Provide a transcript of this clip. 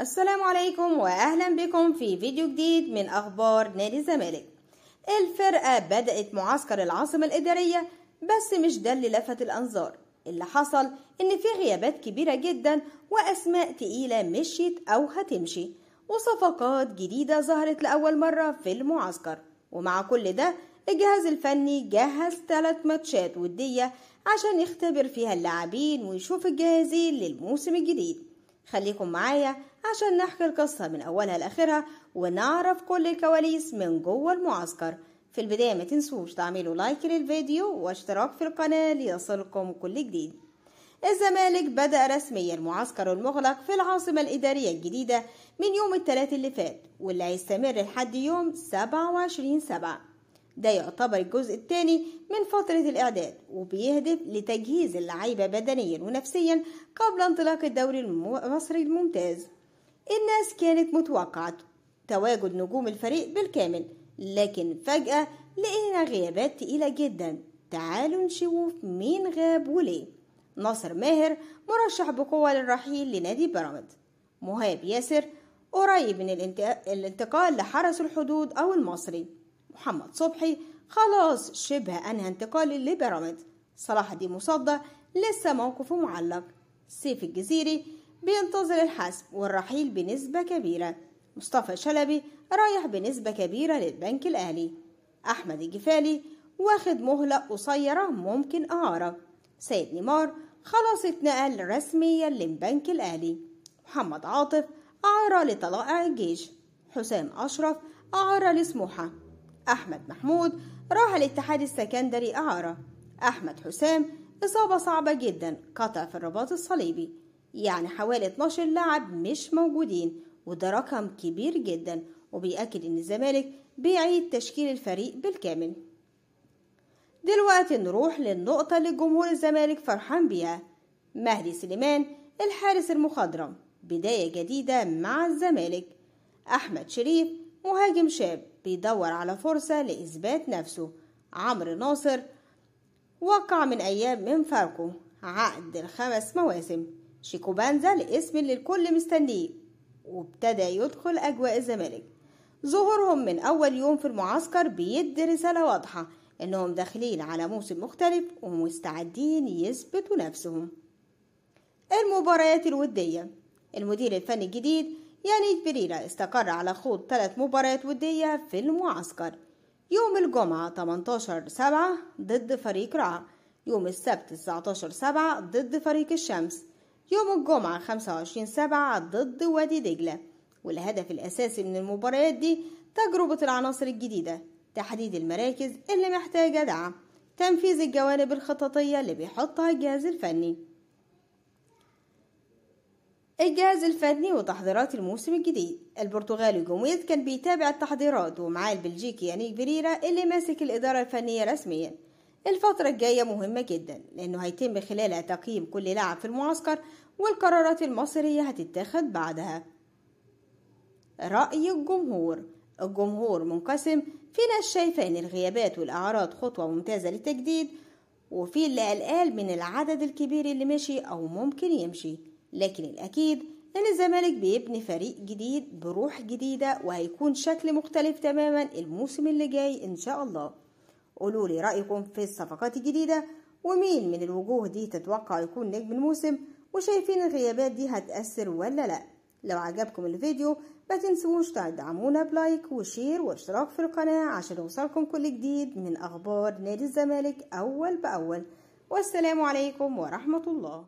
السلام عليكم واهلا بكم في فيديو جديد من اخبار نادي الزمالك. الفرقة بدأت معسكر العاصمة الإدارية، بس مش ده اللي لفت الأنظار. اللي حصل إن في غيابات كبيرة جدا وأسماء تقيلة مشيت أو هتمشي، وصفقات جديدة ظهرت لأول مرة في المعسكر. ومع كل ده الجهاز الفني جهز 3 ماتشات ودية عشان يختبر فيها اللاعبين ويشوف الجاهزين للموسم الجديد. خليكم معايا عشان نحكي القصة من أولها لآخرها ونعرف كل الكواليس من جوه المعسكر. في البداية ما تنسوش تعملوا لايك للفيديو واشتراك في القناة ليصلكم كل جديد. الزمالك بدأ رسميا المعسكر المغلق في العاصمة الإدارية الجديدة من يوم الثلاث اللي فات، واللي هيستمر لحد يوم 27/7. ده يعتبر الجزء الثاني من فترة الإعداد، وبيهدف لتجهيز اللعيبة بدنيا ونفسيا قبل انطلاق الدوري المصري الممتاز. الناس كانت متوقعة تواجد نجوم الفريق بالكامل، لكن فجأة لقينا غيابات تقيلة جدا. تعالوا نشوف مين غاب وليه. ناصر ماهر مرشح بقوة للرحيل لنادي بيراميدز. مهاب ياسر قريب من الانتقال لحرس الحدود أو المصري. محمد صبحي خلاص شبه أنهى انتقاله لبيراميدز. صلاح الدين مصدق لسه موقفه معلق. سيف الجزيري بينتظر الحسم والرحيل بنسبة كبيرة. مصطفى شلبي رايح بنسبة كبيرة للبنك الأهلي. أحمد الجفالي واخد مهلة قصيرة ممكن إعارة. سيد نيمار خلاص اتنقل رسميا للبنك الأهلي. محمد عاطف إعارة لطلائع الجيش. حسام أشرف إعارة لسموحة. أحمد محمود راح الاتحاد السكندري إعارة. أحمد حسام إصابة صعبة جدا، قطع في الرباط الصليبي، يعني حوالي 12 لاعب مش موجودين، وده رقم كبير جدا، وبيأكد إن الزمالك بيعيد تشكيل الفريق بالكامل. دلوقتي نروح للنقطة اللي جمهور الزمالك فرحان بيها. مهدي سليمان الحارس المخضرم، بداية جديدة مع الزمالك. أحمد شريف مهاجم شاب بيدور على فرصة لإثبات نفسه. عمرو ناصر وقع من أيام من فاركو عقد 5 مواسم. شيكو بانزا الاسم اللي الكل مستنيه وابتدى يدخل أجواء الزمالك. ظهورهم من أول يوم في المعسكر بيدي رسالة واضحة إنهم داخلين على موسم مختلف ومستعدين يثبتوا نفسهم. المباريات الودية. المدير الفني الجديد يانيك بريرا استقر على خوض 3 مباريات ودية في المعسكر. يوم الجمعة 18/7 ضد فريق رعا، يوم السبت 19/7 ضد فريق الشمس، يوم الجمعة 25/7 ضد وادي دجلة. والهدف الأساسي من المباريات دي تجربة العناصر الجديدة، تحديد المراكز اللي محتاجة دعم، تنفيذ الجوانب الخططية اللي بيحطها الجهاز الفني. الجهاز الفني وتحضيرات الموسم الجديد. البرتغالي جوميز كان بيتابع التحضيرات، ومعاه البلجيكي يانيك بريرا اللي ماسك الإدارة الفنية رسميا. الفترة الجاية مهمة جدا، لأنه هيتم خلالها تقييم كل لاعب في المعسكر، والقرارات المصيرية هتتاخد بعدها. رأي الجمهور منقسم. في ناس شايفة ان الغيابات والإعارات خطوة ممتازة للتجديد، وفي اللي قلقان من العدد الكبير اللي مشي أو ممكن يمشي. لكن الأكيد ان الزمالك بيبني فريق جديد بروح جديدة، وهيكون شكل مختلف تماما الموسم اللي جاي إن شاء الله. قولولي رأيكم في الصفقات الجديدة، ومين من الوجوه دي تتوقع يكون نجم الموسم، وشايفين الغيابات دي هتأثر ولا لأ. لو عجبكم الفيديو ما تنسوش تدعمونا بلايك وشير واشتراك في القناة عشان يوصلكم كل جديد من أخبار نادي الزمالك أول بأول. والسلام عليكم ورحمة الله.